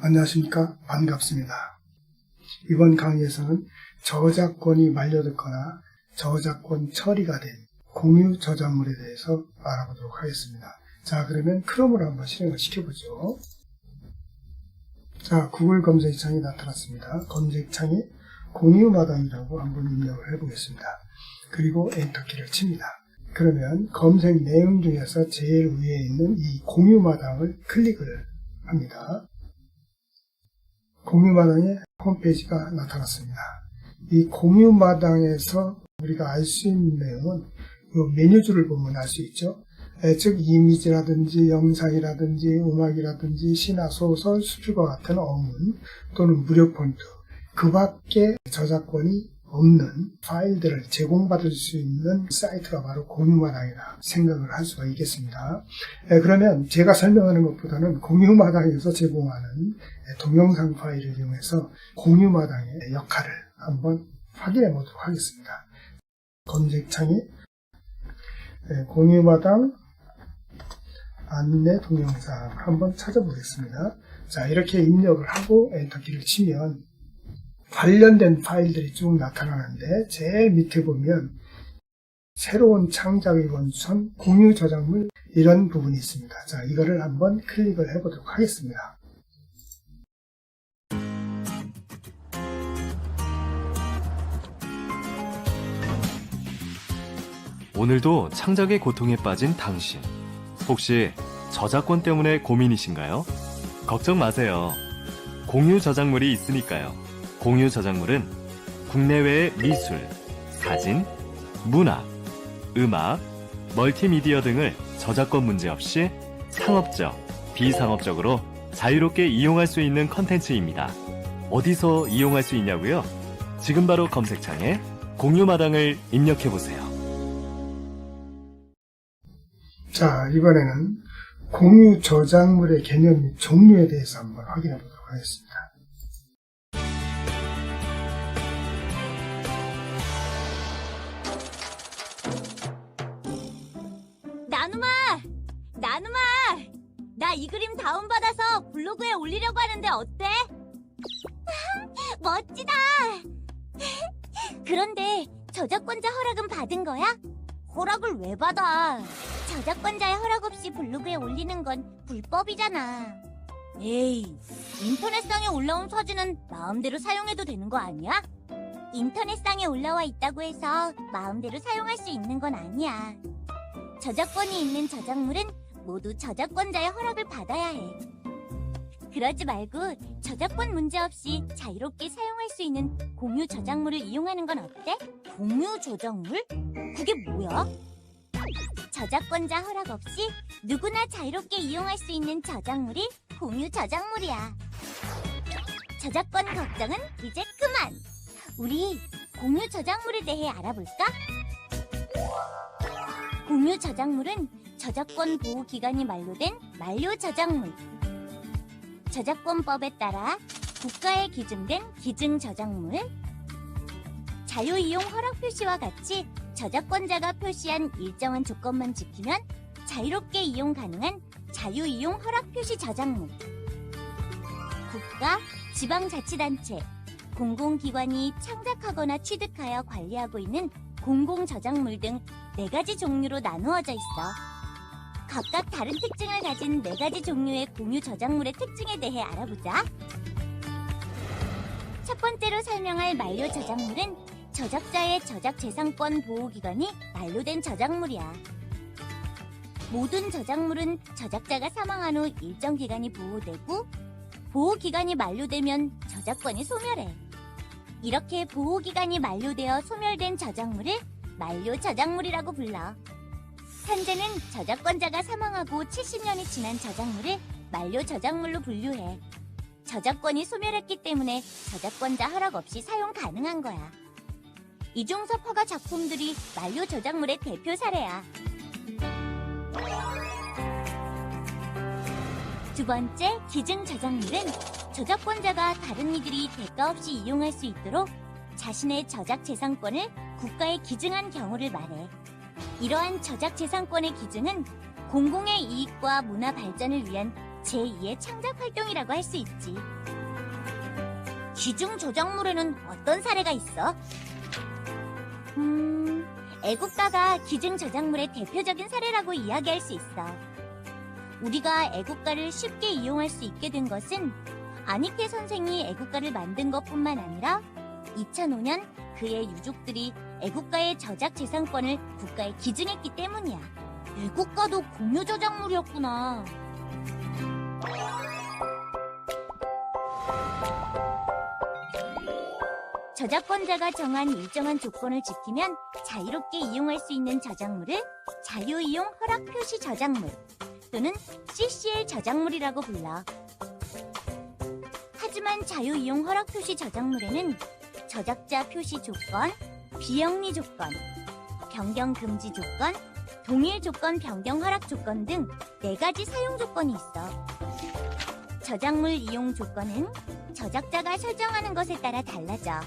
안녕하십니까? 반갑습니다. 이번 강의에서는 저작권이 만료됐거나 저작권 처리가 된 공유 저작물에 대해서 알아보도록 하겠습니다. 자, 그러면 크롬으로 한번 실행을 시켜보죠. 자, 구글 검색창이 나타났습니다. 검색창에 공유마당이라고 한번 입력을 해보겠습니다. 그리고 엔터키를 칩니다. 그러면 검색 내용 중에서 제일 위에 있는 이 공유마당을 클릭을 합니다. 공유마당의 홈페이지가 나타났습니다. 이 공유마당에서 우리가 알 수 있는 내용은 이 메뉴줄을 보면 알 수 있죠. 즉 이미지라든지 영상이라든지 음악이라든지 시나 소설, 수필과 같은 어문 또는 무료 폰트, 그 밖에 저작권이 없는 파일들을 제공받을 수 있는 사이트가 바로 공유마당이라 생각을 할 수가 있겠습니다. 그러면 제가 설명하는 것보다는 공유마당에서 제공하는 동영상 파일을 이용해서 공유마당의 역할을 한번 확인해 보도록 하겠습니다. 검색창에 공유마당 안내 동영상 한번 찾아보겠습니다. 자, 이렇게 입력을 하고 엔터키를 치면 관련된 파일들이 쭉 나타나는데 제일 밑에 보면 새로운 창작의 원천, 공유 저작물 이런 부분이 있습니다. 자, 이거를 한번 클릭을 해보도록 하겠습니다. 오늘도 창작의 고통에 빠진 당신. 혹시 저작권 때문에 고민이신가요? 걱정 마세요. 공유 저작물이 있으니까요. 공유 저작물은 국내외의 미술, 사진, 문학, 음악, 멀티미디어 등을 저작권 문제 없이 상업적, 비상업적으로 자유롭게 이용할 수 있는 컨텐츠입니다. 어디서 이용할 수 있냐고요? 지금 바로 검색창에 공유마당을 입력해보세요. 자, 이번에는 공유 저작물의 개념 및 종류에 대해서 한번 확인해 보도록 하겠습니다. 나누마! 나 이 그림 다운받아서 블로그에 올리려고 하는데 어때? 멋지다! 그런데 저작권자 허락은 받은 거야? 허락을 왜 받아? 저작권자의 허락 없이 블로그에 올리는 건 불법이잖아. 에이, 인터넷상에 올라온 사진은 마음대로 사용해도 되는 거 아니야? 인터넷상에 올라와 있다고 해서 마음대로 사용할 수 있는 건 아니야. 저작권이 있는 저작물은 모두 저작권자의 허락을 받아야 해. 그러지 말고 저작권 문제 없이 자유롭게 사용할 수 있는 공유 저작물을 이용하는 건 어때? 공유 저작물? 그게 뭐야? 저작권자 허락 없이 누구나 자유롭게 이용할 수 있는 저작물이 공유 저작물이야. 저작권 걱정은 이제 그만! 우리 공유 저작물에 대해 알아볼까? 공유 저작물은 저작권 보호 기간이 만료된 만료 저작물. 저작권법에 따라 국가에 기증된 기증 저작물. 자유이용 허락 표시와 같이 저작권자가 표시한 일정한 조건만 지키면 자유롭게 이용 가능한 자유이용 허락 표시 저작물. 국가, 지방자치단체, 공공기관이 창작하거나 취득하여 관리하고 있는 공공저작물 등 4가지 종류로 나누어져 있어. 각각 다른 특징을 가진 4가지 종류의 공유 저작물의 특징에 대해 알아보자. 첫 번째로 설명할 만료 저작물은 저작자의 저작재산권 보호기간이 만료된 저작물이야. 모든 저작물은 저작자가 사망한 후 일정 기간이 보호되고 보호기간이 만료되면 저작권이 소멸해. 이렇게 보호기간이 만료되어 소멸된 저작물을 만료 저작물이라고 불러. 현재는 저작권자가 사망하고 70년이 지난 저작물을 만료 저작물로 분류해. 저작권이 소멸했기 때문에 저작권자 허락 없이 사용 가능한 거야. 이중섭 허가 작품들이 만료 저작물의 대표 사례야. 두 번째, 기증 저작물은 저작권자가 다른 이들이 대가 없이 이용할 수 있도록 자신의 저작 재산권을 국가에 기증한 경우를 말해. 이러한 저작 재산권의 기증은 공공의 이익과 문화 발전을 위한 제2의 창작 활동이라고 할 수 있지. 기증 저작물에는 어떤 사례가 있어? 애국가가 기증 저작물의 대표적인 사례라고 이야기할 수 있어. 우리가 애국가를 쉽게 이용할 수 있게 된 것은 안익회 선생이 애국가를 만든 것뿐만 아니라 2005년 그의 유족들이 애국가의 저작 재산권을 국가에 기증했기 때문이야. 애국가도 공유 저작물이었구나. 저작권자가 정한 일정한 조건을 지키면 자유롭게 이용할 수 있는 저작물을 자유이용 허락 표시 저작물 또는 CCL 저작물이라고 불러. 하지만 자유이용 허락 표시 저작물에는 저작자 표시 조건, 비영리 조건, 변경 금지 조건, 동일 조건 변경 허락 조건 등 4가지 사용 조건이 있어. 저작물 이용 조건은 저작자가 설정하는 것에 따라 달라져.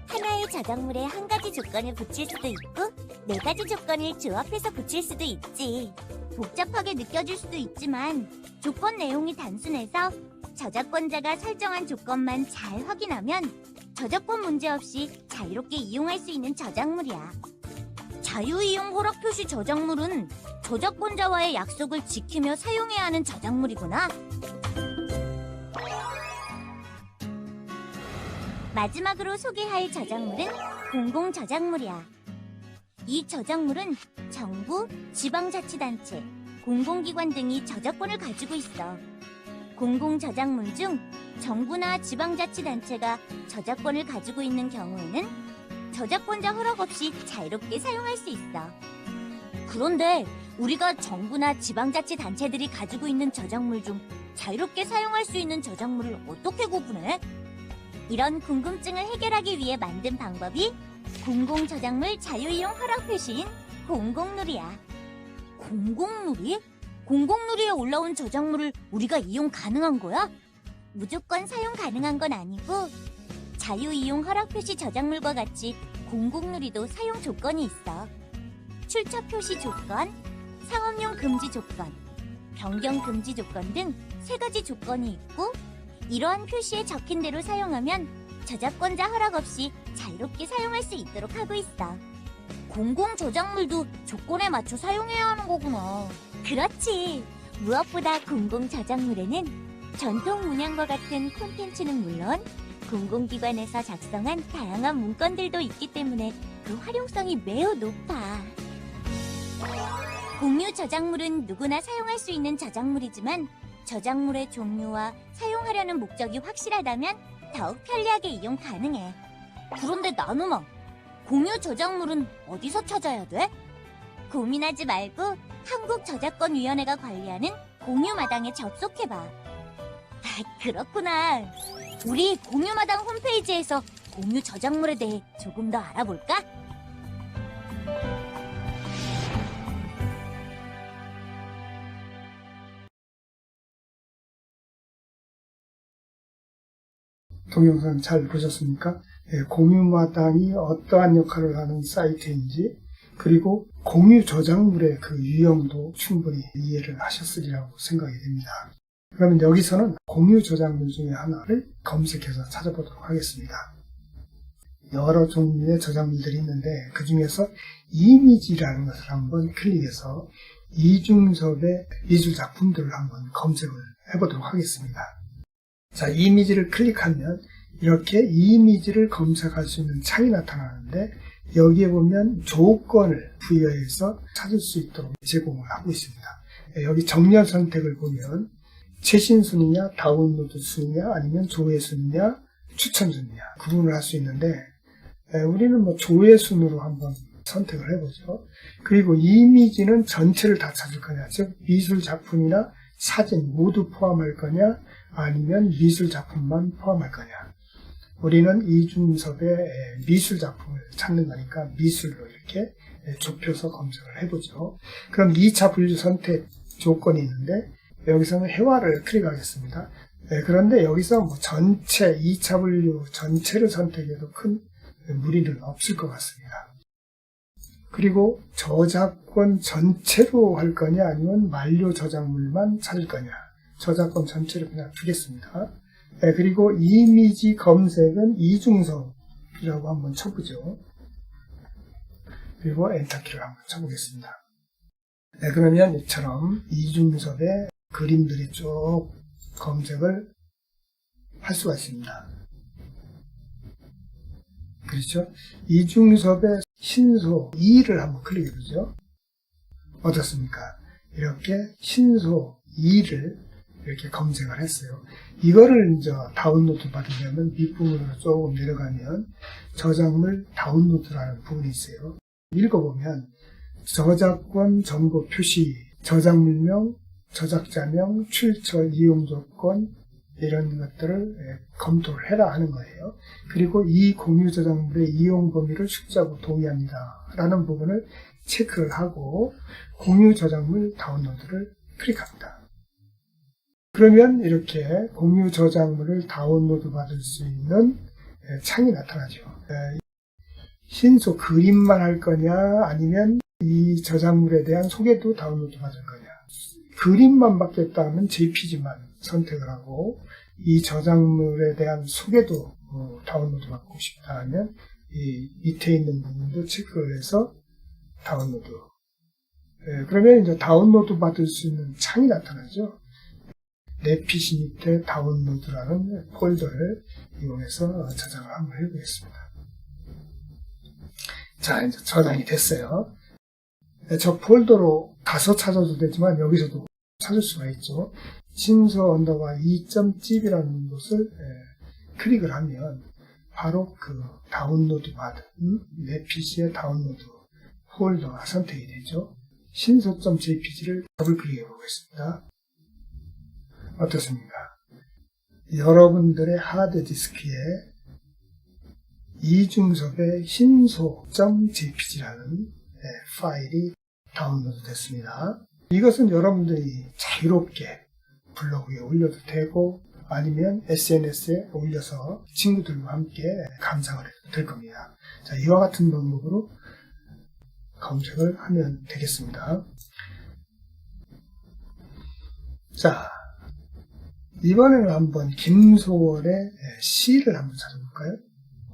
하나의 저작물에 한 가지 조건을 붙일 수도 있고 4가지 조건을 조합해서 붙일 수도 있지. 복잡하게 느껴질 수도 있지만 조건 내용이 단순해서 저작권자가 설정한 조건만 잘 확인하면 저작권 문제 없이 자유롭게 이용할 수 있는 저작물이야. 자유이용 허락 표시 저작물은 저작권자와의 약속을 지키며 사용해야 하는 저작물이구나. 마지막으로 소개할 저작물은 공공저작물이야. 이 저작물은 정부, 지방자치단체, 공공기관 등이 저작권을 가지고 있어. 공공저작물 중 정부나 지방자치단체가 저작권을 가지고 있는 경우에는 저작권자 허락 없이 자유롭게 사용할 수 있어. 그런데 우리가 정부나 지방자치단체들이 가지고 있는 저작물 중 자유롭게 사용할 수 있는 저작물을 어떻게 구분해? 이런 궁금증을 해결하기 위해 만든 방법이 공공저작물 자유이용 허락 표시인 공공누리야. 공공누리? 공공누리에 올라온 저작물을 우리가 이용 가능한 거야? 무조건 사용 가능한 건 아니고 자유이용 허락 표시 저작물과 같이 공공누리도 사용 조건이 있어. 출처 표시 조건, 상업용 금지 조건, 변경 금지 조건 등 3가지 조건이 있고 이러한 표시에 적힌 대로 사용하면 저작권자 허락 없이 자유롭게 사용할 수 있도록 하고 있어. 공공저작물도 조건에 맞춰 사용해야 하는 거구나. 그렇지. 무엇보다 공공저작물에는 전통 문양과 같은 콘텐츠는 물론 공공기관에서 작성한 다양한 문건들도 있기 때문에 그 활용성이 매우 높아. 공유 저작물은 누구나 사용할 수 있는 저작물이지만 저작물의 종류와 사용하려는 목적이 확실하다면 더욱 편리하게 이용 가능해. 그런데 나누마, 공유 저작물은 어디서 찾아야 돼? 고민하지 말고 한국저작권위원회가 관리하는 공유마당에 접속해봐. 아, 그렇구나. 우리 공유마당 홈페이지에서 공유 저작물에 대해 조금 더 알아볼까? 동영상 잘 보셨습니까? 공유마당이 어떠한 역할을 하는 사이트인지 그리고 공유 저작물의 그 유형도 충분히 이해를 하셨으리라고 생각이 됩니다. 그러면 여기서는 공유 저작물 중에 하나를 검색해서 찾아보도록 하겠습니다. 여러 종류의 저작물들이 있는데 그 중에서 이미지라는 것을 한번 클릭해서 이중섭의 미술작품들을 한번 검색을 해보도록 하겠습니다. 자, 이미지를 클릭하면 이렇게 이미지를 검색할 수 있는 창이 나타나는데 여기에 보면 조건을 부여해서 찾을 수 있도록 제공을 하고 있습니다. 여기 정렬 선택을 보면 최신 순위냐, 다운로드 순위냐, 아니면 조회 순위냐, 추천 순위냐 구분을 할 수 있는데 우리는 뭐 조회 순으로 한번 선택을 해보죠. 그리고 이미지는 전체를 다 찾을 거냐, 즉 미술 작품이나 사진 모두 포함할 거냐, 아니면 미술 작품만 포함할 거냐. 우리는 이중섭의 미술 작품을 찾는 거니까 미술로 이렇게 좁혀서 검색을 해보죠. 그럼 2차 분류 선택 조건이 있는데 여기서는 회화를 클릭하겠습니다. 그런데 여기서 뭐 전체 2차 분류 전체를 선택해도 큰 무리는 없을 것 같습니다. 그리고 저작권 전체로 할 거냐 아니면 만료 저작물만 찾을 거냐. 저작권 전체를 그냥 두겠습니다. 그리고 이미지 검색은 이중섭이라고 한번 쳐보죠. 그리고 엔터키를 한번 쳐보겠습니다. 그러면 이처럼 이중섭의 그림들이 쭉 검색을 할 수가 있습니다. 그렇죠? 이중섭의 신소 2를 한번 클릭해보죠. 어떻습니까? 이렇게 신소 2를 이렇게 검색을 했어요. 이거를 이제 다운로드 받으려면 밑부분으로 조금 내려가면 저작물 다운로드라는 부분이 있어요. 읽어보면 저작권 정보 표시, 저작물명, 저작자명, 출처, 이용 조건 이런 것들을 검토를 해라 하는 거예요. 그리고 이 공유 저작물의 이용 범위를 숙지하고 동의합니다 라는 부분을 체크를 하고 공유 저작물 다운로드를 클릭합니다. 그러면 이렇게 공유 저작물을 다운로드 받을 수 있는 창이 나타나죠. 신소 그림만 할 거냐 아니면 이 저작물에 대한 소개도 다운로드 받을 거냐. 그림만 받겠다 하면 JPG만 선택을 하고 이 저작물에 대한 소개도 다운로드 받고 싶다 하면 이 밑에 있는 부분도 체크를 해서 다운로드. 그러면 이제 다운로드 받을 수 있는 창이 나타나죠. 내 PC 밑에 다운로드라는 폴더를 이용해서 저장을 한번 해보겠습니다. 자, 이제 저장이 됐어요. 저 폴더로 가서 찾아도 되지만 여기서도 찾을 수가 있죠. 신소 언더바 2.zip이라는 곳을 클릭을 하면 바로 그 다운로드 받은 내 PC의 다운로드 폴더가 선택이 되죠. 신소.jpg를 더블 클릭해 보겠습니다. 어떻습니까? 여러분들의 하드디스크에 이중섭의 신소.jpg라는 파일이 다운로드 됐습니다. 이것은 여러분들이 자유롭게 블로그에 올려도 되고 아니면 SNS에 올려서 친구들과 함께 감상을 해도 될 겁니다. 자, 이와 같은 방법으로 검색을 하면 되겠습니다. 자, 이번에는 한번 김소월의 시를 한번 찾아볼까요?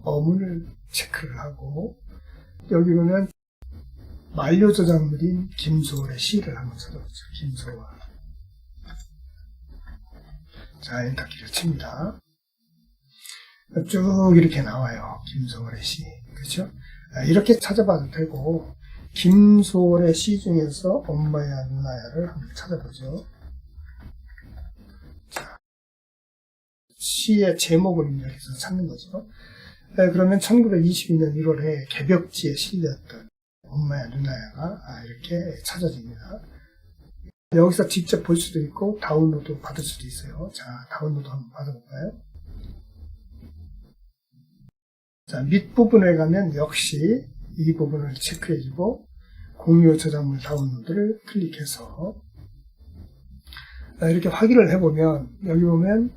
어문을 체크를 하고 여기 보면 만료 저작물인 김소월의 시를 한번 찾아보죠. 김소월. 자, 엔터키를 칩니다. 쭉 이렇게 나와요. 김소월의 시. 그렇죠? 이렇게 찾아봐도 되고 김소월의 시 중에서 엄마야 누나야를 한번 찾아보죠. 자, 시의 제목을 입력해서 찾는 거죠. 그러면 1922년 1월에 개벽지에 실렸던 엄마야 누나야가 이렇게 찾아집니다. 여기서 직접 볼 수도 있고 다운로드 받을 수도 있어요. 자, 다운로드 한번 받아볼까요? 자, 밑부분에 가면 역시 이 부분을 체크해주고 공유 저작물 다운로드를 클릭해서 이렇게 확인을 해보면 여기 보면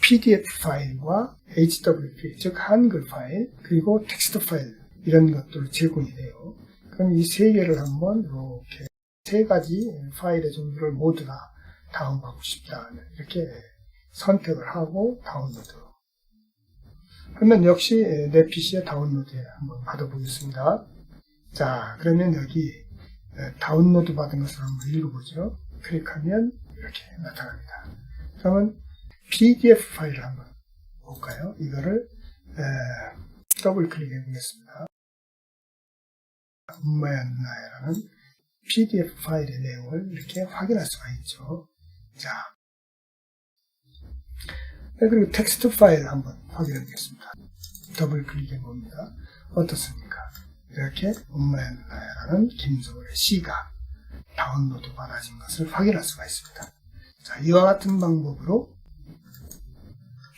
PDF 파일과 HWP, 즉 한글 파일, 그리고 텍스트 파일 이런 것들을 제공이 돼요. 그럼 이 세 개를 한번 이렇게 세 가지 파일의 종류를 모두 다 다운받고 싶다 이렇게 선택을 하고 다운로드. 그러면 역시 내 PC에 다운로드에 한번 받아보겠습니다. 자, 그러면 여기 다운로드 받은 것을 한번 읽어보죠. 클릭하면 이렇게 나타납니다. 그러면 PDF 파일을 한번 볼까요? 이거를 더블 클릭해 보겠습니다. 엄마야 누나야라는 PDF 파일의 내용을 이렇게 확인할 수가 있죠. 자, 그리고 텍스트 파일 한번 확인해 보겠습니다. 더블 클릭해 봅니다. 어떻습니까? 이렇게 엄마야 누나야라는 김소월의 시가 다운로드 받아진 것을 확인할 수가 있습니다. 자, 이와 같은 방법으로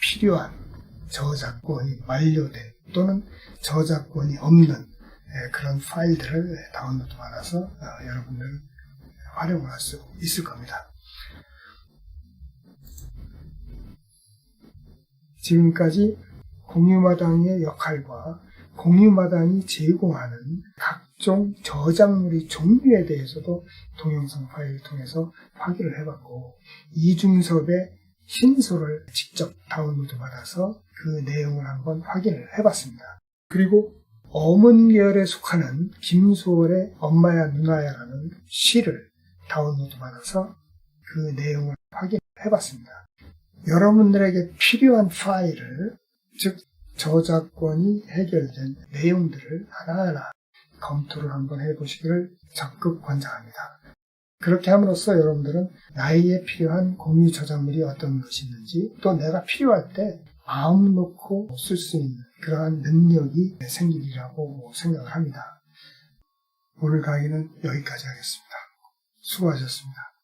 필요한 저작권이 만료된 또는 저작권이 없는 그런 파일들을 다운로드 받아서 여러분들 활용을 할 수 있을 겁니다. 지금까지 공유마당의 역할과 공유마당이 제공하는 각 각종 저작물의 종류에 대해서도 동영상 파일을 통해서 확인을 해봤고, 이중섭의 신소를 직접 다운로드 받아서 그 내용을 한번 확인을 해봤습니다. 그리고 어문계열에 속하는 김소월의 엄마야 누나야라는 시를 다운로드 받아서 그 내용을 확인해봤습니다. 여러분들에게 필요한 파일을, 즉 저작권이 해결된 내용들을 하나하나 검토를 한번 해보시기를 적극 권장합니다. 그렇게 함으로써 여러분들은 나에게 필요한 공유 저작물이 어떤 것이 있는지, 또 내가 필요할 때 마음 놓고 쓸 수 있는 그러한 능력이 생기리라고 생각을 합니다. 오늘 강의는 여기까지 하겠습니다. 수고하셨습니다.